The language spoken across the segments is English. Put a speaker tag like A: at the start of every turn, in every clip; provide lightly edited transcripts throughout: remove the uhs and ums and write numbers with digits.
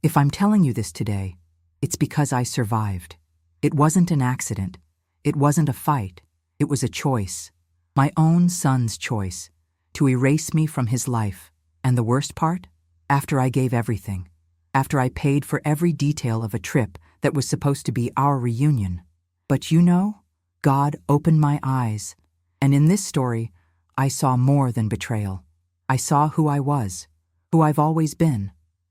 A: If I'm telling you this today, it's because I survived. It wasn't an accident. It wasn't a fight. It was a choice. My own son's choice, to erase me from his life. And the worst part? After I gave everything. After I paid for every detail of a trip that was supposed to be our reunion. But you know, God opened my eyes. And in this story, I saw more than betrayal. I saw who I was, who I've always been.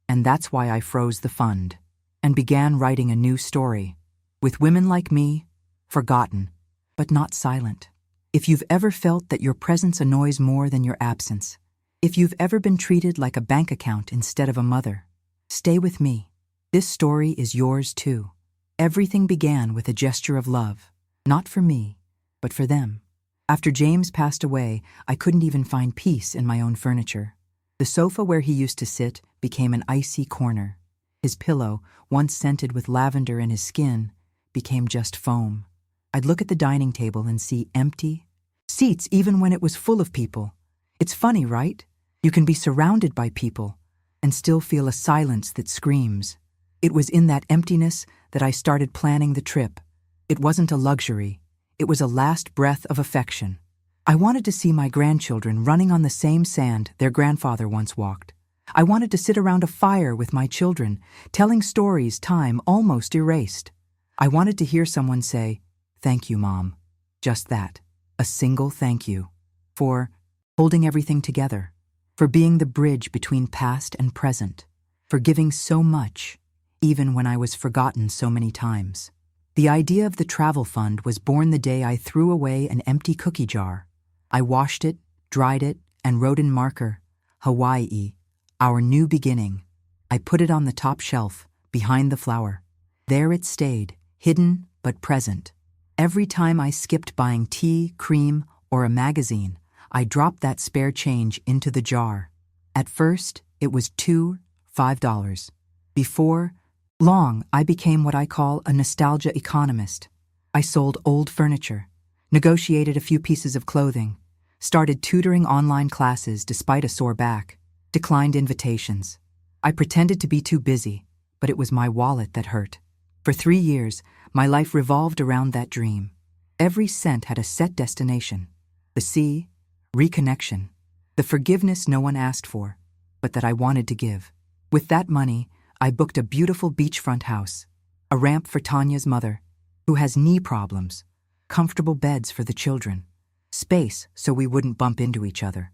A: And that's why I froze the fund and began writing a new story. With women like me, forgotten, but not silent. If you've ever felt that your presence annoys more than your absence, if you've ever been treated like a bank account instead of a mother, stay with me. This story is yours too. Everything began with a gesture of love, not for me, but for them. After James passed away, I couldn't even find peace in my own furniture. The sofa where he used to sit became an icy corner. His pillow, once scented with lavender in his skin, became just foam. I'd look at the dining table and see empty seats even when it was full of people. It's funny, right? You can be surrounded by people and still feel a silence that screams. It was in that emptiness that I started planning the trip. It wasn't a luxury. It was a last breath of affection. I wanted to see my grandchildren running on the same sand their grandfather once walked. I wanted to sit around a fire with my children, telling stories time almost erased. I wanted to hear someone say, "Thank you, Mom." Just that. A single thank you. For holding everything together. For being the bridge between past and present. For giving so much, even when I was forgotten so many times. The idea of the travel fund was born the day I threw away an empty cookie jar. I washed it, dried it, and wrote in marker, "Hawaii, our new beginning." I put it on the top shelf, behind the flower. There it stayed, hidden but present. Every time I skipped buying tea, cream, or a magazine, I dropped that spare change into the jar. At first, it was $5. Before long, I became what I call a nostalgia economist. I sold old furniture, negotiated a few pieces of clothing, started tutoring online classes despite a sore back, declined invitations. I pretended to be too busy, but it was my wallet that hurt. For 3 years, my life revolved around that dream. Every cent had a set destination. The sea, reconnection, the forgiveness no one asked for, but that I wanted to give. With that money, I booked a beautiful beachfront house, a ramp for Tanya's mother, who has knee problems, comfortable beds for the children, space so we wouldn't bump into each other.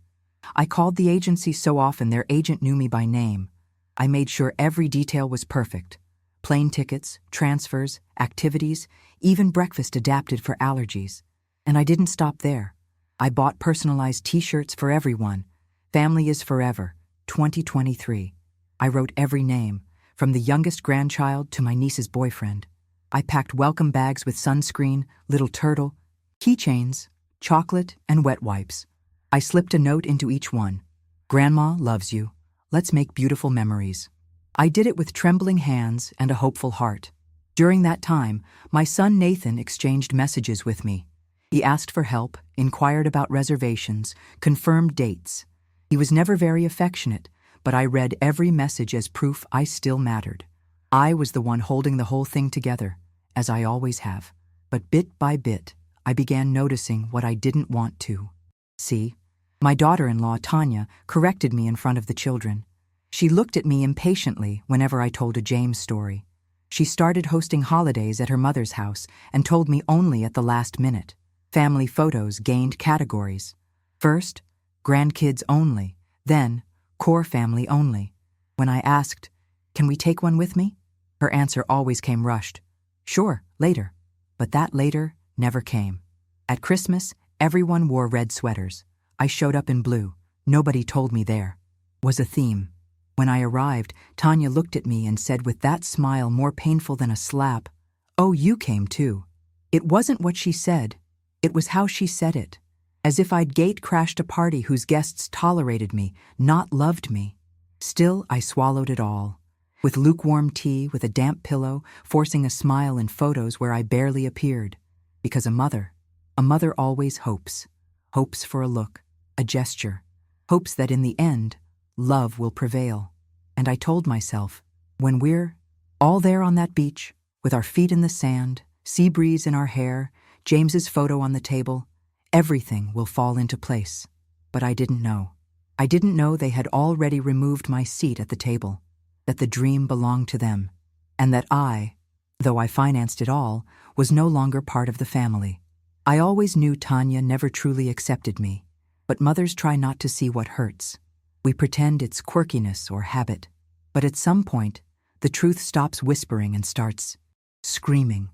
A: I called the agency so often their agent knew me by name. I made sure every detail was perfect. Plane tickets, transfers, activities, even breakfast adapted for allergies. And I didn't stop there. I bought personalized t-shirts for everyone. Family is forever, 2023. I wrote every name, from the youngest grandchild to my niece's boyfriend. I packed welcome bags with sunscreen, little turtle, keychains, chocolate, and wet wipes. I slipped a note into each one. "Grandma loves you. Let's make beautiful memories." I did it with trembling hands and a hopeful heart. During that time, my son Nathan exchanged messages with me. He asked for help, inquired about reservations, confirmed dates. He was never very affectionate, but I read every message as proof I still mattered. I was the one holding the whole thing together, as I always have. But bit by bit, I began noticing what I didn't want to see. My daughter-in-law, Tanya, corrected me in front of the children. She looked at me impatiently whenever I told a James story. She started hosting holidays at her mother's house and told me only at the last minute. Family photos gained categories. First, grandkids only, then, core family only. When I asked, "Can we take one with me?" her answer always came rushed. "Sure, later." But that later never came. At Christmas, everyone wore red sweaters. I showed up in blue. Nobody told me there was a theme. When I arrived, Tanya looked at me and said with that smile more painful than a slap, "Oh, you came too." It wasn't what she said. It was how she said it. As if I'd gate-crashed a party whose guests tolerated me, not loved me. Still, I swallowed it all. With lukewarm tea, with a damp pillow, forcing a smile in photos where I barely appeared. Because a mother always hopes. Hopes for a look, a gesture. Hopes that in the end, love will prevail. And I told myself, When we're all there on that beach, with our feet in the sand, sea breeze in our hair, James's photo on the table, everything will fall into place. But I didn't know. I didn't know they had already removed my seat at the table, that the dream belonged to them, and that I, though I financed it all, was no longer part of the family. I always knew Tanya never truly accepted me, but mothers try not to see what hurts. We pretend it's quirkiness or habit, but at some point, the truth stops whispering and starts screaming.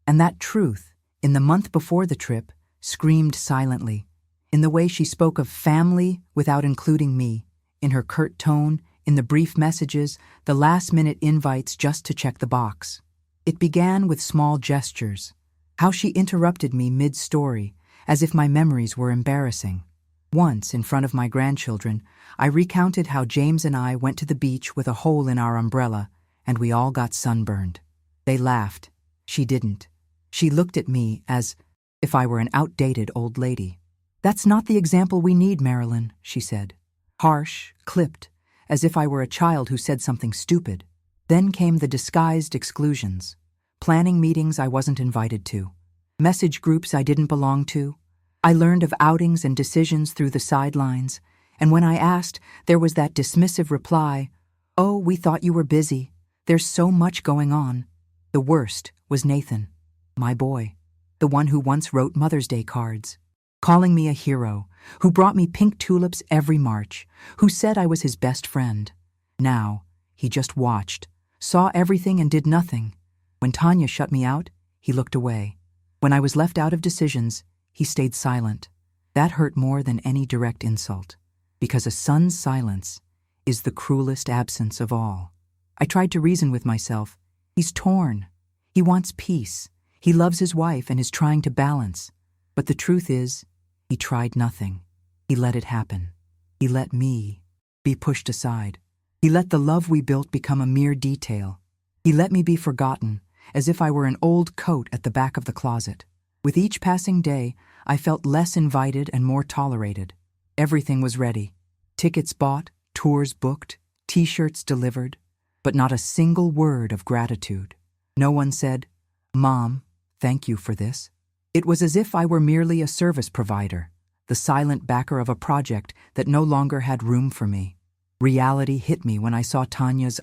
A: And that truth, in the month before the trip, screamed silently, in the way she spoke of family without including me, in her curt tone, in the brief messages, the last-minute invites just to check the box. It began with small gestures, how she interrupted me mid-story, as if my memories were embarrassing. Once, in front of my grandchildren, I recounted how James and I went to the beach with a hole in our umbrella, and we all got sunburned. They laughed. She didn't. She looked at me as if I were an outdated old lady. "That's not the example we need, Marilyn," she said. Harsh, clipped, as if I were a child who said something stupid. Then came the disguised exclusions. Planning meetings I wasn't invited to. Message groups I didn't belong to. I learned of outings and decisions through the sidelines, and when I asked, there was that dismissive reply, "Oh, we thought you were busy. There's so much going on." The worst was Nathan, my boy, the one who once wrote Mother's Day cards, calling me a hero, who brought me pink tulips every March, who said I was his best friend. Now, he just watched, saw everything and did nothing. When Tanya shut me out, he looked away. When I was left out of decisions, he stayed silent. That hurt more than any direct insult, because a son's silence is the cruelest absence of all. I tried to reason with myself. He's torn. He wants peace. He loves his wife and is trying to balance. But the truth is, he tried nothing. He let it happen. He let me be pushed aside. He let the love we built become a mere detail. He let me be forgotten, as if I were an old coat at the back of the closet. With each passing day, I felt less invited and more tolerated. Everything was ready. Tickets bought, tours booked, t-shirts delivered, but not a single word of gratitude. No one said, "Mom, thank you for this." It was as if I were merely a service provider, the silent backer of a project that no longer had room for me. Reality hit me when I saw Tanya's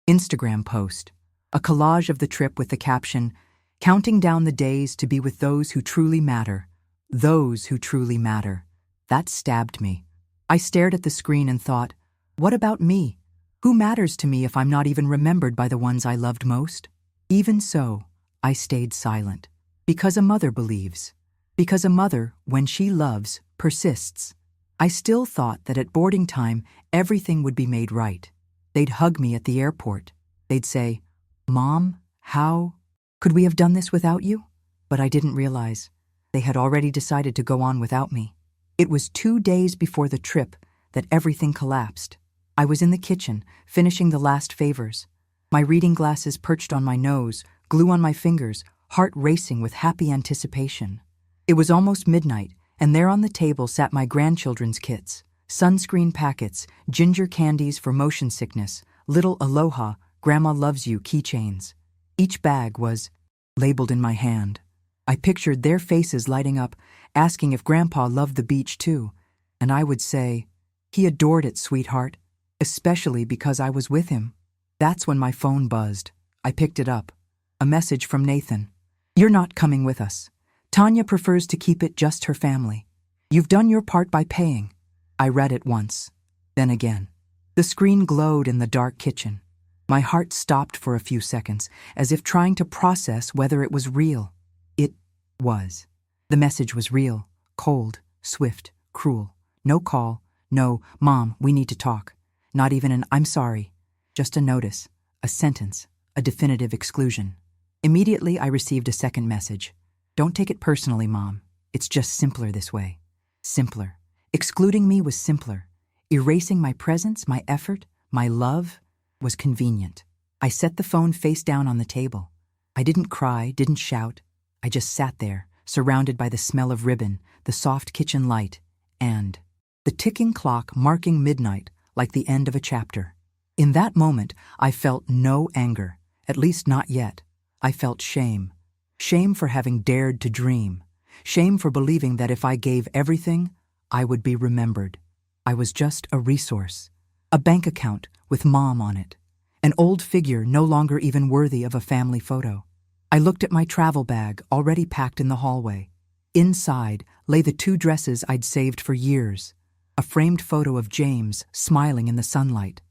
A: Instagram post, a collage of the trip with the caption, "Counting down the days to be with those who truly matter. Those who truly matter." That stabbed me. I stared at the screen and thought, what about me? Who matters to me if I'm not even remembered by the ones I loved most? Even so, I stayed silent. Because a mother believes. Because a mother, when she loves, persists. I still thought that at boarding time, everything would be made right. They'd hug me at the airport. They'd say, "Mom, how could we have done this without you?" But I didn't realize they had already decided to go on without me. It was 2 days before the trip that everything collapsed. I was in the kitchen, finishing the last favors. My reading glasses perched on my nose, glue on my fingers, heart racing with happy anticipation. It was almost midnight, and there on the table sat my grandchildren's kits, sunscreen packets, ginger candies for motion sickness, little Aloha, Grandma Loves You keychains. Each bag was labeled in my hand. I pictured their faces lighting up, asking if Grandpa loved the beach too, and I would say, "He adored it, sweetheart, especially because I was with him." That's when my phone buzzed. I picked it up. A message from Nathan. "You're not coming with us. Tanya prefers to keep it just her family. You've done your part by paying." I read it once, then again. The screen glowed in the dark kitchen. My heart stopped for a few seconds, as if trying to process whether it was real. It was. The message was real, cold, swift, cruel. No call, no, "Mom, we need to talk." Not even an "I'm sorry." Just a notice, a sentence, a definitive exclusion. Immediately, I received a second message. "Don't take it personally, Mom. It's just simpler this way." Simpler. Excluding me was simpler. Erasing my presence, my effort, my love was convenient. I set the phone face down on the table. I didn't cry, didn't shout. I just sat there, surrounded by the smell of ribbon, the soft kitchen light, and the ticking clock marking midnight like the end of a chapter. In that moment, I felt no anger, at least not yet. I felt shame. Shame for having dared to dream. Shame for believing that if I gave everything, I would be remembered. I was just a resource. A bank account with Mom on it. An old figure no longer even worthy of a family photo. I looked at my travel bag already packed in the hallway. Inside lay the 2 dresses I'd saved for years. A framed photo of James smiling in the sunlight.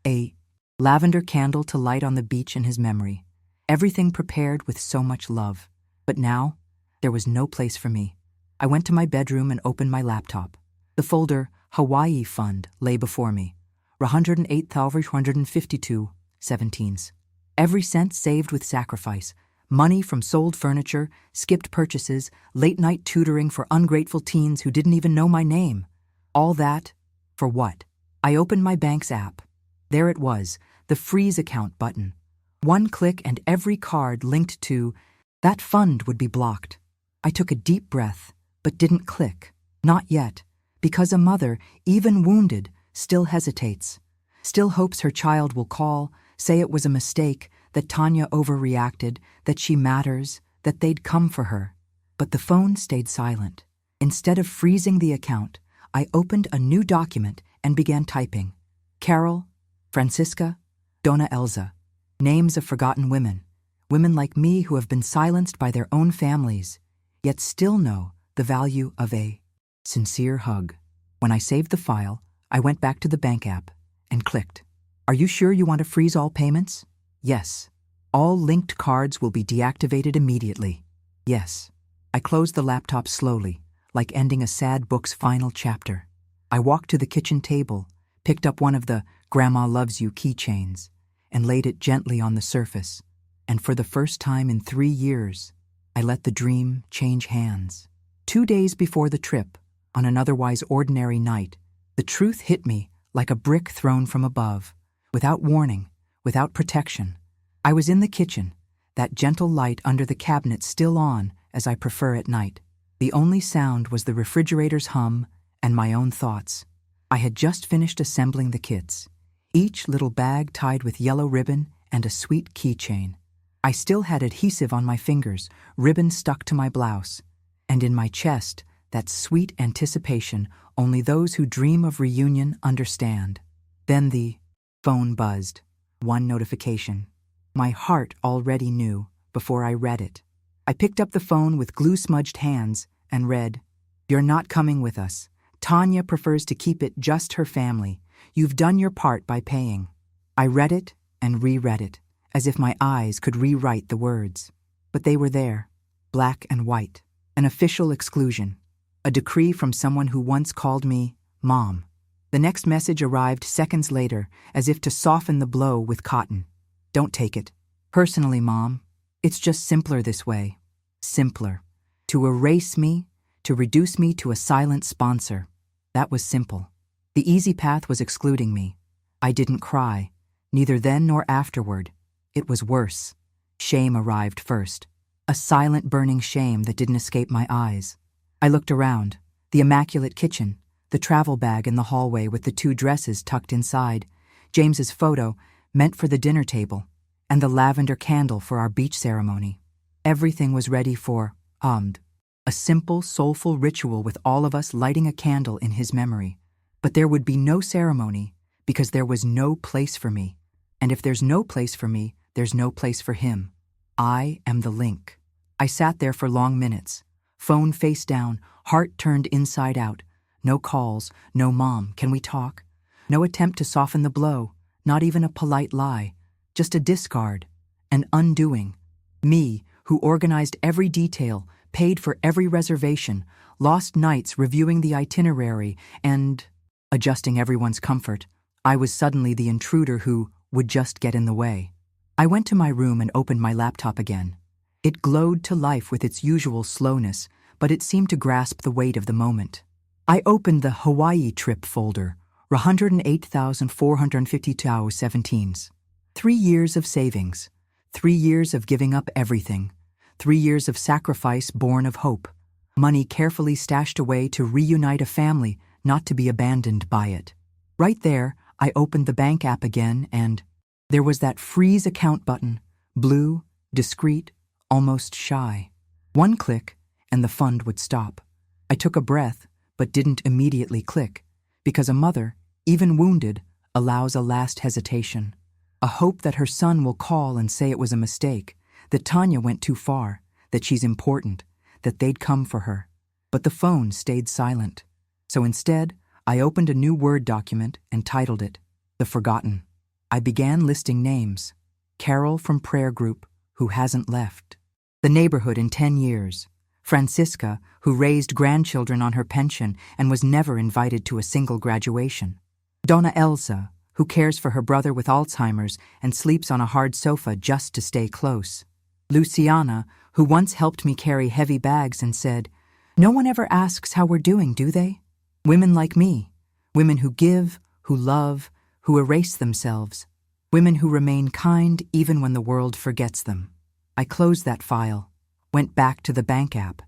A: A lavender candle to light on the beach in his memory. Everything prepared with so much love. But now, there was no place for me. I went to my bedroom and opened my laptop. The folder Hawaii Fund lay before me. 108,152 17s. Every cent saved with sacrifice. Money from sold furniture, skipped purchases, late-night tutoring for ungrateful teens who didn't even know my name. All that, for what? I opened my bank's app. There it was, the freeze account button. One click and every card linked to that fund would be blocked. I took a deep breath, but didn't click. Not yet, because a mother, even wounded, still hesitates. Still hopes her child will call, say it was a mistake, that Tanya overreacted, that she matters, that they'd come for her. But the phone stayed silent. Instead of freezing the account, I opened a new document and began typing. Carol, Francisca, Donna Elza. Names of forgotten women. Women like me who have been silenced by their own families, yet still know the value of a sincere hug. When I saved the file, I went back to the bank app and clicked. Are you sure you want to freeze all payments? Yes. All linked cards will be deactivated immediately. Yes. I closed the laptop slowly, like ending a sad book's final chapter. I walked to the kitchen table, picked up one of the Grandma Loves You keychains, and laid it gently on the surface. And for the first time in 3 years, I let the dream change hands. 2 days before the trip, on an otherwise ordinary night, the truth hit me like a brick thrown from above, without warning, without protection. I was in the kitchen, that gentle light under the cabinet still on, as I prefer at night. The only sound was the refrigerator's hum and my own thoughts. I had just finished assembling the kits, each little bag tied with yellow ribbon and a sweet keychain. I still had adhesive on my fingers, ribbon stuck to my blouse, and in my chest, that sweet anticipation only those who dream of reunion understand. Then the phone buzzed. One notification. My heart already knew before I read it. I picked up the phone with glue-smudged hands and read, "You're not coming with us. Tanya prefers to keep it just her family. You've done your part by paying." I read it and reread it, as if my eyes could rewrite the words. But they were there, black and white, an official exclusion, a decree from someone who once called me Mom. The next message arrived seconds later, as if to soften the blow with cotton. "Don't take it. Personally, Mom, it's just simpler this way. Simpler. To erase me, to reduce me to a silent sponsor. That was simple. The easy path was excluding me. I didn't cry, neither then nor afterward. It was worse. Shame arrived first. A silent, burning shame that didn't escape my eyes. I looked around. The immaculate kitchen, the travel bag in the hallway with the 2 dresses tucked inside, James's photo, meant for the dinner table, and the lavender candle for our beach ceremony. Everything was ready for, a simple, soulful ritual with all of us lighting a candle in his memory. But there would be no ceremony because there was no place for me. And if there's no place for me, there's no place for him. I am the link. I sat there for long minutes, phone face down, heart turned inside out. No calls, no "Mom, can we talk?" No attempt to soften the blow, not even a polite lie. Just a discard, an undoing. Me, who organized every detail, paid for every reservation, lost nights reviewing the itinerary and adjusting everyone's comfort. I was suddenly the intruder who would just get in the way. I went to my room and opened my laptop again. It glowed to life with its usual slowness, but it seemed to grasp the weight of the moment. I opened the Hawaii trip folder, 108,452 17s. 3 years of savings, 3 years of giving up everything, 3 years of sacrifice born of hope, money carefully stashed away to reunite a family, not to be abandoned by it. Right there, I opened the bank app again and there was that freeze account button, blue, discreet, almost shy. One click and the fund would stop. I took a breath but didn't immediately click because a mother, even wounded, allows a last hesitation. A hope that her son will call and say it was a mistake, that Tanya went too far, that she's important, that they'd come for her. But the phone stayed silent. So instead, I opened a new Word document and titled it, The Forgotten. I began listing names. Carol from prayer group, who hasn't left. The neighborhood in 10 years. Francisca, who raised grandchildren on her pension and was never invited to a single graduation. Donna Elsa, who cares for her brother with Alzheimer's and sleeps on a hard sofa just to stay close. Luciana, who once helped me carry heavy bags and said, "No one ever asks how we're doing, do they?" Women like me. Women who give, who love, who erase themselves. Women who remain kind even when the world forgets them. I closed that file, went back to the bank app,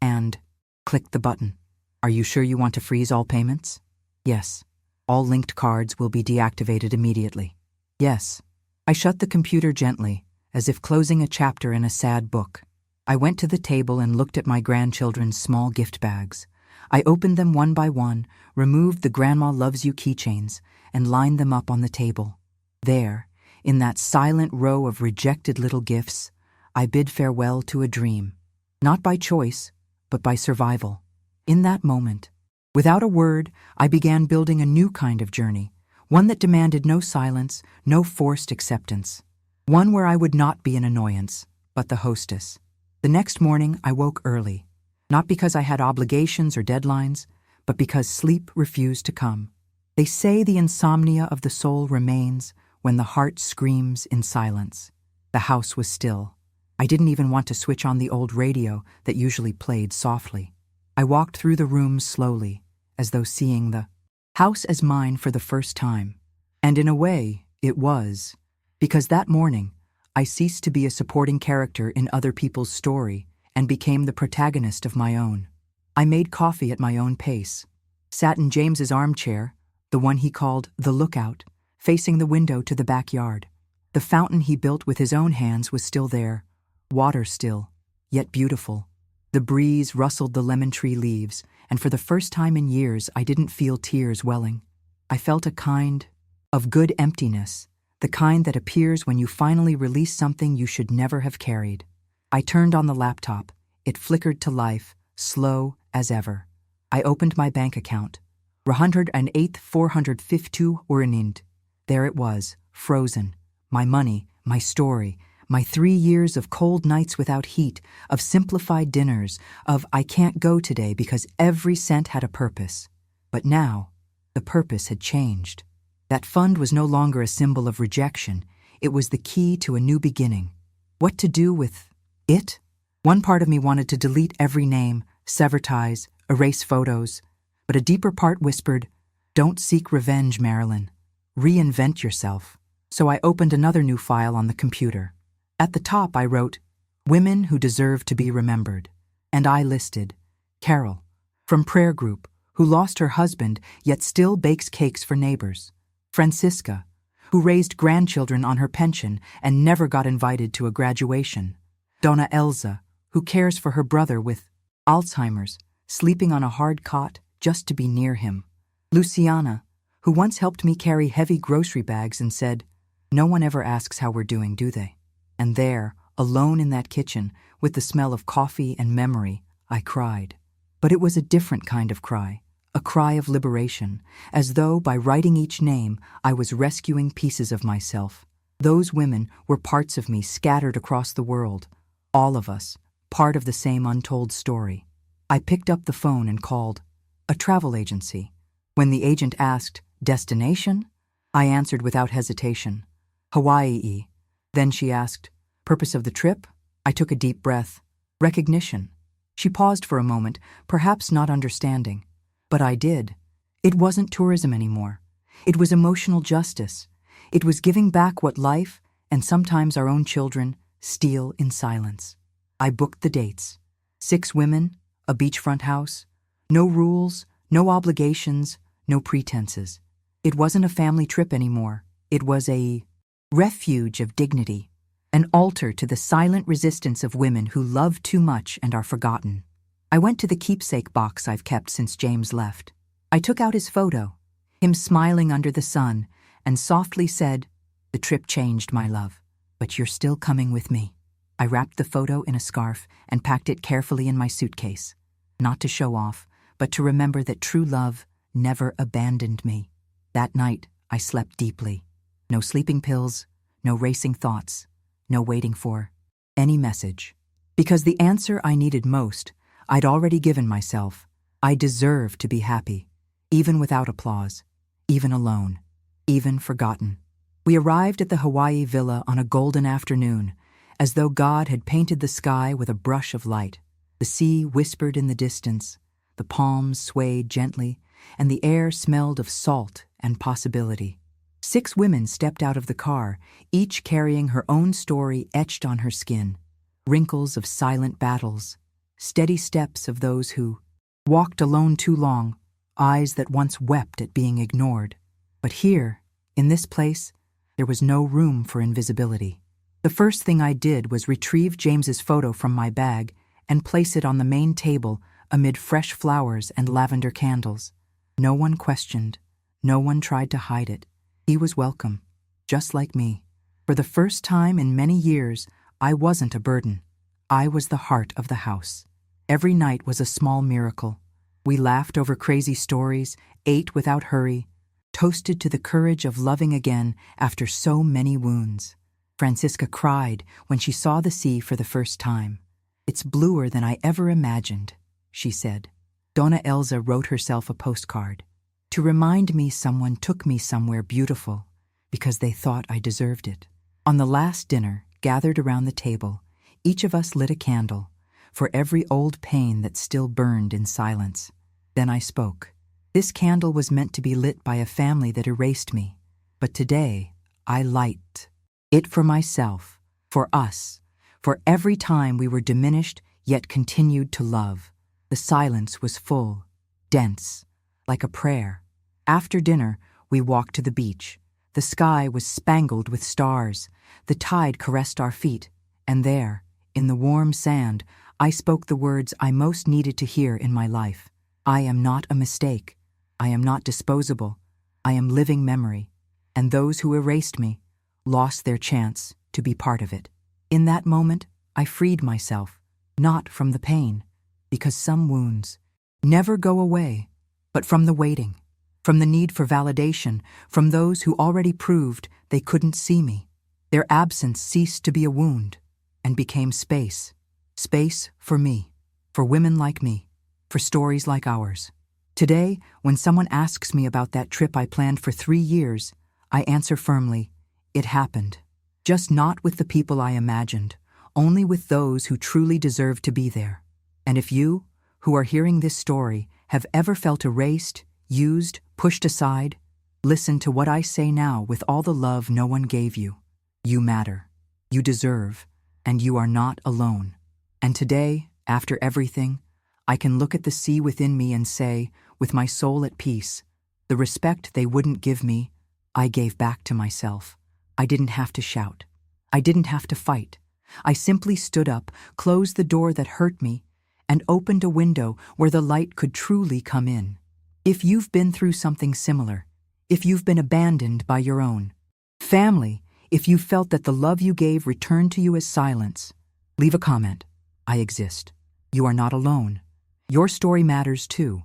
A: and clicked the button. Are you sure you want to freeze all payments? Yes. All linked cards will be deactivated immediately. Yes. I shut the computer gently, as if closing a chapter in a sad book. I went to the table and looked at my grandchildren's small gift bags. I opened them one by one, removed the Grandma Loves You keychains, and lined them up on the table. There, in that silent row of rejected little gifts, I bid farewell to a dream. Not by choice, but by survival. In that moment, without a word, I began building a new kind of journey, one that demanded no silence, no forced acceptance. One where I would not be an annoyance, but the hostess. The next morning, I woke early, not because I had obligations or deadlines, but because sleep refused to come. They say the insomnia of the soul remains when the heart screams in silence. The house was still. I didn't even want to switch on the old radio that usually played softly. I walked through the rooms slowly, as though seeing the house as mine for the first time. And in a way, it was, because that morning, I ceased to be a supporting character in other people's story and became the protagonist of my own. I made coffee at my own pace, sat in James's armchair, the one he called the lookout, facing the window to the backyard. The fountain he built with his own hands was still there, water still, yet beautiful. The breeze rustled the lemon tree leaves, and for the first time in years I didn't feel tears welling. I felt a kind of good emptiness, the kind that appears when you finally release something you should never have carried. I turned on the laptop. It flickered to life, slow as ever. I opened my bank account. 452 Urind. There it was, frozen. My money, my story, my 3 years of cold nights without heat, of simplified dinners, of I can't go today because every cent had a purpose. But now, the purpose had changed. That fund was no longer a symbol of rejection. It was the key to a new beginning. What to do with it? One part of me wanted to delete every name, sever ties, erase photos. But a deeper part whispered, "Don't seek revenge, Marilyn. Reinvent yourself." So I opened another new file on the computer. At the top I wrote, "Women who deserve to be remembered." And I listed Carol, from prayer group, who lost her husband yet still bakes cakes for neighbors. Francisca, who raised grandchildren on her pension and never got invited to a graduation. Donna Elsa, who cares for her brother with Alzheimer's, sleeping on a hard cot just to be near him. Luciana, who once helped me carry heavy grocery bags and said, "No one ever asks how we're doing, do they?" And there, alone in that kitchen, with the smell of coffee and memory, I cried. But it was a different kind of cry, a cry of liberation, as though by writing each name I was rescuing pieces of myself. Those women were parts of me scattered across the world, all of us, part of the same untold story. I picked up the phone and called a travel agency. When the agent asked, "Destination?" I answered without hesitation, "Hawaii." Then she asked, "Purpose of the trip?" I took a deep breath. "Recognition." She paused for a moment, perhaps not understanding. But I did. It wasn't tourism anymore. It was emotional justice. It was giving back what life, and sometimes our own children, steal in silence. I booked the dates. 6 women, a beachfront house. No rules, no obligations, no pretenses. It wasn't a family trip anymore. It was a refuge of dignity, an altar to the silent resistance of women who love too much and are forgotten. I went to the keepsake box I've kept since James left. I took out his photo, him smiling under the sun, and softly said, "The trip changed, my love, but you're still coming with me." I wrapped the photo in a scarf and packed it carefully in my suitcase, not to show off, but to remember that true love never abandoned me. That night, I slept deeply. No sleeping pills, no racing thoughts, no waiting for any message. Because the answer I needed most, I'd already given myself. I deserved to be happy, even without applause, even alone, even forgotten. We arrived at the Hawaii villa on a golden afternoon, as though God had painted the sky with a brush of light. The sea whispered in the distance, the palms swayed gently, and the air smelled of salt and possibility. 6 women stepped out of the car, each carrying her own story etched on her skin. Wrinkles of silent battles, steady steps of those who walked alone too long, eyes that once wept at being ignored. But here, in this place, there was no room for invisibility. The first thing I did was retrieve James's photo from my bag and place it on the main table amid fresh flowers and lavender candles. No one questioned. No one tried to hide it. He was welcome, just like me. For the first time in many years, I wasn't a burden. I was the heart of the house. Every night was a small miracle. We laughed over crazy stories, ate without hurry, toasted to the courage of loving again after so many wounds. Francisca cried when she saw the sea for the first time. "It's bluer than I ever imagined," she said. Donna Elza wrote herself a postcard. "To remind me someone took me somewhere beautiful because they thought I deserved it." On the last dinner, gathered around the table, each of us lit a candle for every old pain that still burned in silence. Then I spoke. This candle was meant to be lit by a family that erased me, but today I light it for myself, for us, for every time we were diminished yet continued to love. The silence was full, dense, like a prayer. After dinner, we walked to the beach. The sky was spangled with stars. The tide caressed our feet, and there, in the warm sand, I spoke the words I most needed to hear in my life. I am not a mistake. I am not disposable. I am living memory, and those who erased me lost their chance to be part of it. In that moment, I freed myself, not from the pain, because some wounds never go away, but from the waiting, from the need for validation, from those who already proved they couldn't see me. Their absence ceased to be a wound and became space. Space for me, for women like me, for stories like ours. Today, when someone asks me about that trip I planned for 3 years, I answer firmly, it happened. Just not with the people I imagined, only with those who truly deserve to be there. And if you, who are hearing this story, have ever felt erased, used, pushed aside, listen to what I say now with all the love no one gave you. You matter, you deserve, and you are not alone. And today, after everything, I can look at the sea within me and say, with my soul at peace, the respect they wouldn't give me, I gave back to myself. I didn't have to shout. I didn't have to fight. I simply stood up, closed the door that hurt me, and opened a window where the light could truly come in. If you've been through something similar, if you've been abandoned by your own family, if you felt that the love you gave returned to you as silence, leave a comment. I exist. You are not alone. Your story matters too.